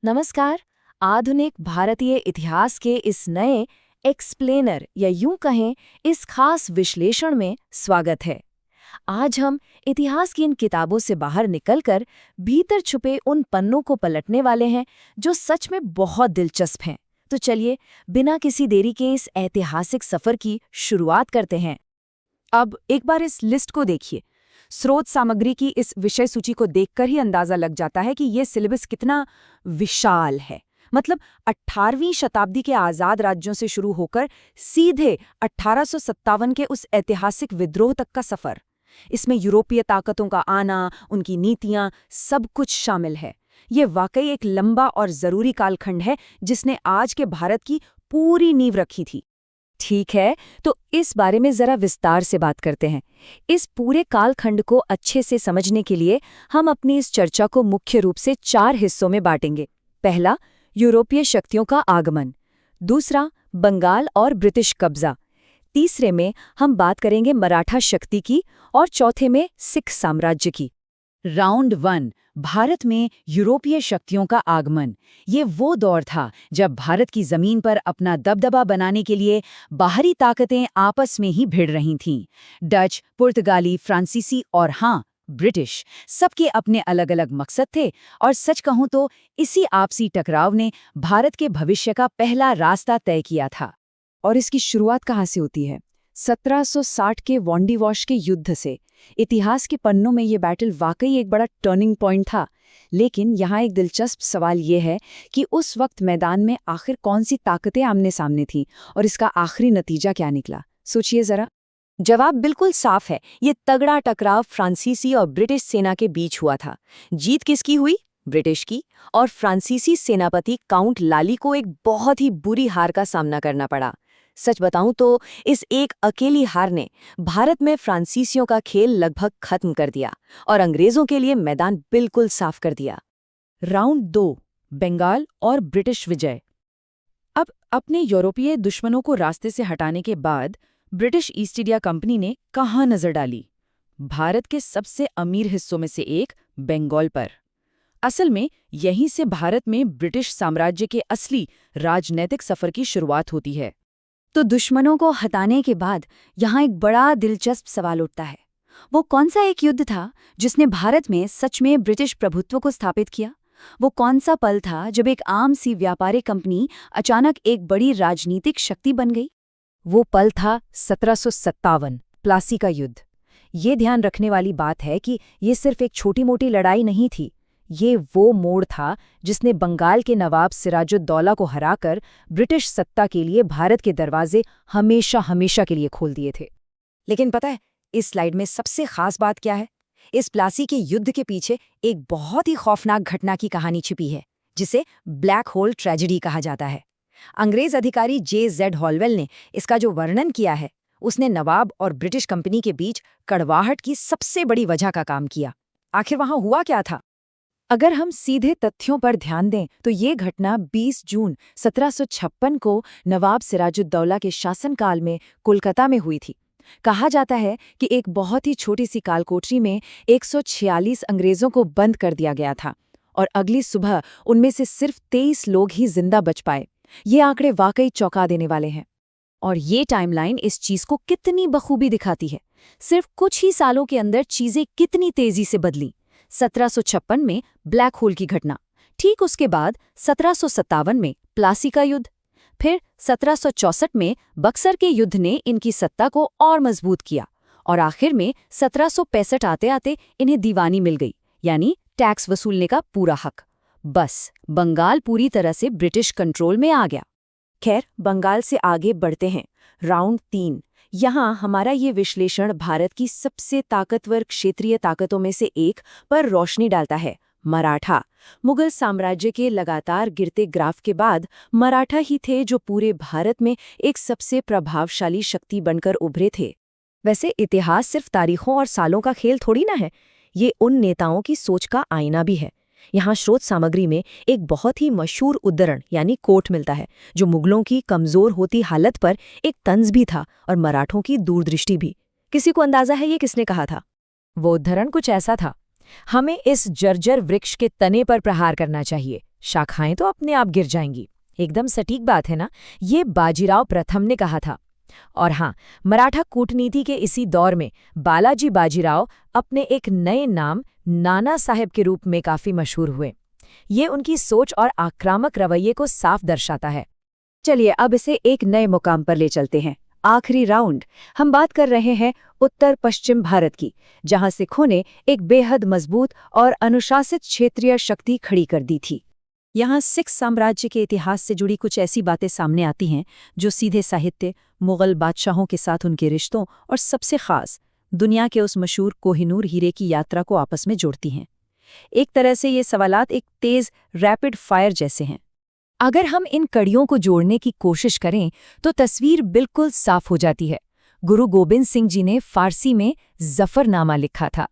नमस्कार। आधुनिक भारतीय इतिहास के इस नए एक्सप्लेनर या यूं कहें इस खास विश्लेषण में स्वागत है। आज हम इतिहास की इन किताबों से बाहर निकलकर भीतर छुपे उन पन्नों को पलटने वाले हैं जो सच में बहुत दिलचस्प हैं। तो चलिए बिना किसी देरी के इस ऐतिहासिक सफर की शुरुआत करते हैं। अब एक बार इस लिस्ट को देखिए। स्रोत सामग्री की इस विषय सूची को देखकर ही अंदाजा लग जाता है कि ये सिलेबस कितना विशाल है। मतलब 18वीं शताब्दी के आज़ाद राज्यों से शुरू होकर सीधे 1857 के उस ऐतिहासिक विद्रोह तक का सफ़र। इसमें यूरोपीय ताकतों का आना, उनकी नीतियां, सब कुछ शामिल है। ये वाकई एक लंबा और ज़रूरी कालखंड है जिसने आज के भारत की पूरी नींव रखी थी। ठीक है, तो इस बारे में जरा विस्तार से बात करते हैं। इस पूरे कालखंड को अच्छे से समझने के लिए हम अपनी इस चर्चा को मुख्य रूप से 4 हिस्सों में बांटेंगे। पहला, यूरोपीय शक्तियों का आगमन। दूसरा, बंगाल और ब्रिटिश कब्जा। तीसरे में हम बात करेंगे मराठा शक्ति की और चौथे में सिख साम्राज्य की। राउंड 1, भारत में यूरोपीय शक्तियों का आगमन। ये वो दौर था जब भारत की जमीन पर अपना दबदबा बनाने के लिए बाहरी ताकतें आपस में ही भिड़ रही थीं। डच, पुर्तगाली, फ्रांसीसी और हाँ, ब्रिटिश, सबके अपने अलग अलग मकसद थे। और सच कहूं तो इसी आपसी टकराव ने भारत के भविष्य का पहला रास्ता तय किया था। और इसकी शुरुआत कहाँ से होती है? 1760 के वॉन्डीवॉश के युद्ध से। इतिहास के पन्नों में ये बैटल वाकई एक बड़ा टर्निंग पॉइंट था। लेकिन यहाँ एक दिलचस्प सवाल ये है कि उस वक्त मैदान में आखिर कौन सी ताकतें आमने सामने थीं और इसका आखिरी नतीजा क्या निकला? सोचिए जरा। जवाब बिल्कुल साफ है। ये तगड़ा टकराव फ्रांसीसी और ब्रिटिश सेना के बीच हुआ था। जीत किसकी हुई? ब्रिटिश की। और फ्रांसीसी सेनापति काउंट लाली को एक बहुत ही बुरी हार का सामना करना पड़ा। सच बताऊं तो इस एक अकेली हार ने भारत में फ्रांसीसियों का खेल लगभग खत्म कर दिया और अंग्रेजों के लिए मैदान बिल्कुल साफ कर दिया। राउंड 2, बंगाल और ब्रिटिश विजय। अब अपने यूरोपीय दुश्मनों को रास्ते से हटाने के बाद ब्रिटिश ईस्ट इंडिया कंपनी ने कहाँ नजर डाली? भारत के सबसे अमीर हिस्सों में से एक, बंगाल पर। असल में यहीं से भारत में ब्रिटिश साम्राज्य के असली राजनैतिक सफर की शुरुआत होती है। तो दुश्मनों को हटाने के बाद यहाँ एक बड़ा दिलचस्प सवाल उठता है। वो कौन सा एक युद्ध था जिसने भारत में सच में ब्रिटिश प्रभुत्व को स्थापित किया? वो कौन सा पल था जब एक आम सी व्यापारिक कंपनी अचानक एक बड़ी राजनीतिक शक्ति बन गई? वो पल था 1757, प्लासी का युद्ध। ये ध्यान रखने वाली बात है कि ये सिर्फ एक छोटी मोटी लड़ाई नहीं थी। ये वो मोड़ था जिसने बंगाल के नवाब सिराजुद्दौला को हराकर ब्रिटिश सत्ता के लिए भारत के दरवाजे हमेशा हमेशा के लिए खोल दिए थे। लेकिन पता है इस स्लाइड में सबसे खास बात क्या है? इस प्लासी के युद्ध के पीछे एक बहुत ही खौफनाक घटना की कहानी छिपी है, जिसे ब्लैक होल ट्रेजेडी कहा जाता है। अंग्रेज अधिकारी J.Z. हॉलवेल ने इसका जो वर्णन किया है, उसने नवाब और ब्रिटिश कंपनी के बीच कड़वाहट की सबसे बड़ी वजह का काम किया। आखिर वहां हुआ क्या था? अगर हम सीधे तथ्यों पर ध्यान दें तो ये घटना 20 जून 1756 को नवाब सिराजुद्दौला के शासनकाल में कोलकाता में हुई थी। कहा जाता है कि एक बहुत ही छोटी सी कालकोठरी में 146 अंग्रेजों को बंद कर दिया गया था और अगली सुबह उनमें से सिर्फ 23 लोग ही जिंदा बच पाए। ये आंकड़े वाकई चौंका देने वाले हैं। और ये टाइमलाइन इस चीज को कितनी बखूबी दिखाती है। सिर्फ कुछ ही सालों के अंदर चीजें कितनी तेजी से बदली। 1756 में ब्लैक होल की घटना, ठीक उसके बाद 1757 में प्लासी का युद्ध, फिर 1764 में बक्सर के युद्ध ने इनकी सत्ता को और मजबूत किया और आखिर में 1765 आते आते इन्हें दीवानी मिल गई, यानी टैक्स वसूलने का पूरा हक। बस बंगाल पूरी तरह से ब्रिटिश कंट्रोल में आ गया। खैर, बंगाल से आगे बढ़ते हैं। राउंड 3। यहाँ हमारा ये विश्लेषण भारत की सबसे ताकतवर क्षेत्रीय ताकतों में से एक पर रोशनी डालता है, मराठा। मुगल साम्राज्य के लगातार गिरते ग्राफ के बाद मराठा ही थे जो पूरे भारत में एक सबसे प्रभावशाली शक्ति बनकर उभरे थे। वैसे इतिहास सिर्फ तारीखों और सालों का खेल थोड़ी ना है, ये उन नेताओं की सोच का आईना भी है। यहाँ स्रोत सामग्री में एक बहुत ही मशहूर उद्धरण यानी कोट मिलता है, जो मुगलों की कमजोर होती हालत पर एक तंज भी था और मराठों की दूरदृष्टि भी। किसी को अंदाजा है ये किसने कहा था? वो उद्धरण कुछ ऐसा था: हमें इस जर्जर वृक्ष के तने पर प्रहार करना चाहिए, शाखाएं तो अपने आप गिर जाएंगी। एकदम सटीक बात है ना? ये बाजीराव प्रथम ने कहा था। और हाँ, मराठा कूटनीति के इसी दौर में बालाजी बाजीराव अपने एक नए नाम नाना साहेब के रूप में काफी मशहूर हुए। ये उनकी सोच और आक्रामक रवैये को साफ दर्शाता है। चलिए अब इसे एक नए मुकाम पर ले चलते हैं। आखिरी राउंड, हम बात कर रहे हैं उत्तर पश्चिम भारत की, जहां सिखों ने एक बेहद मजबूत और अनुशासित क्षेत्रीय शक्ति खड़ी कर दी थी। यहाँ सिख साम्राज्य के इतिहास से जुड़ी कुछ ऐसी बातें सामने आती हैं जो सीधे साहित्य, मुगल बादशाहों के साथ उनके रिश्तों और सबसे खास दुनिया के उस मशहूर कोहिनूर हीरे की यात्रा को आपस में जोड़ती हैं। एक तरह से ये सवालात एक तेज रैपिड फायर जैसे हैं। अगर हम इन कड़ियों को जोड़ने की कोशिश करें तो तस्वीर बिल्कुल साफ हो जाती है। गुरु गोबिंद सिंह जी ने फारसी में जफरनामा लिखा था।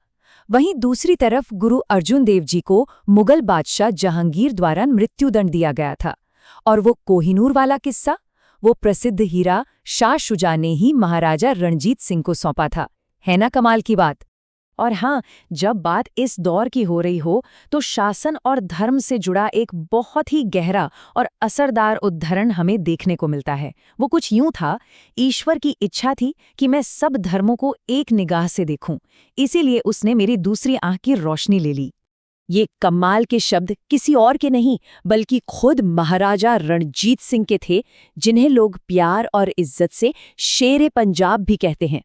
वहीं दूसरी तरफ गुरु अर्जुन देव जी को मुगल बादशाह जहांगीर द्वारा मृत्युदंड दिया गया था। और वो कोहिनूर वाला किस्सा, वो प्रसिद्ध हीरा शाह शुजा ने ही महाराजा रणजीत सिंह को सौंपा था। है ना कमाल की बात? और हाँ, जब बात इस दौर की हो रही हो तो शासन और धर्म से जुड़ा एक बहुत ही गहरा और असरदार उदाहरण हमें देखने को मिलता है। वो कुछ यूं था, ईश्वर की इच्छा थी कि मैं सब धर्मों को एक निगाह से देखूं, इसीलिए उसने मेरी दूसरी आंख की रोशनी ले ली। ये कमाल के शब्द किसी और के नहीं बल्कि खुद महाराजा रणजीत सिंह के थे, जिन्हें लोग प्यार और इज्जत से शेरे पंजाब भी कहते हैं।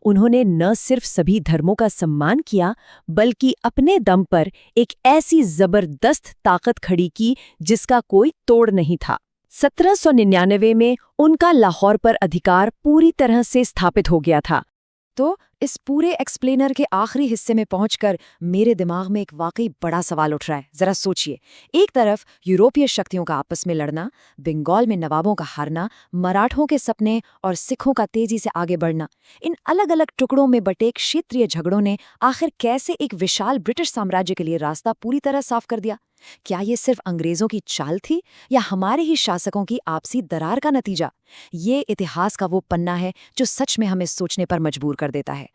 उन्होंने न सिर्फ सभी धर्मों का सम्मान किया बल्कि अपने दम पर एक ऐसी जबरदस्त ताकत खड़ी की जिसका कोई तोड़ नहीं था। 1799 में उनका लाहौर पर अधिकार पूरी तरह से स्थापित हो गया था। तो इस पूरे एक्सप्लेनर के आखिरी हिस्से में पहुंचकर मेरे दिमाग में एक वाकई बड़ा सवाल उठ रहा है। जरा सोचिए, एक तरफ यूरोपीय शक्तियों का आपस में लड़ना, बंगाल में नवाबों का हारना, मराठों के सपने और सिखों का तेजी से आगे बढ़ना, इन अलग अलग टुकड़ों में बटे क्षेत्रीय झगड़ों ने आखिर कैसे एक विशाल ब्रिटिश साम्राज्य के लिए रास्ता पूरी तरह साफ कर दिया? क्या ये सिर्फ अंग्रेजों की चाल थी या हमारे ही शासकों की आपसी दरार का नतीजा? ये इतिहास का वो पन्ना है जो सच में हमें सोचने पर मजबूर कर देता है।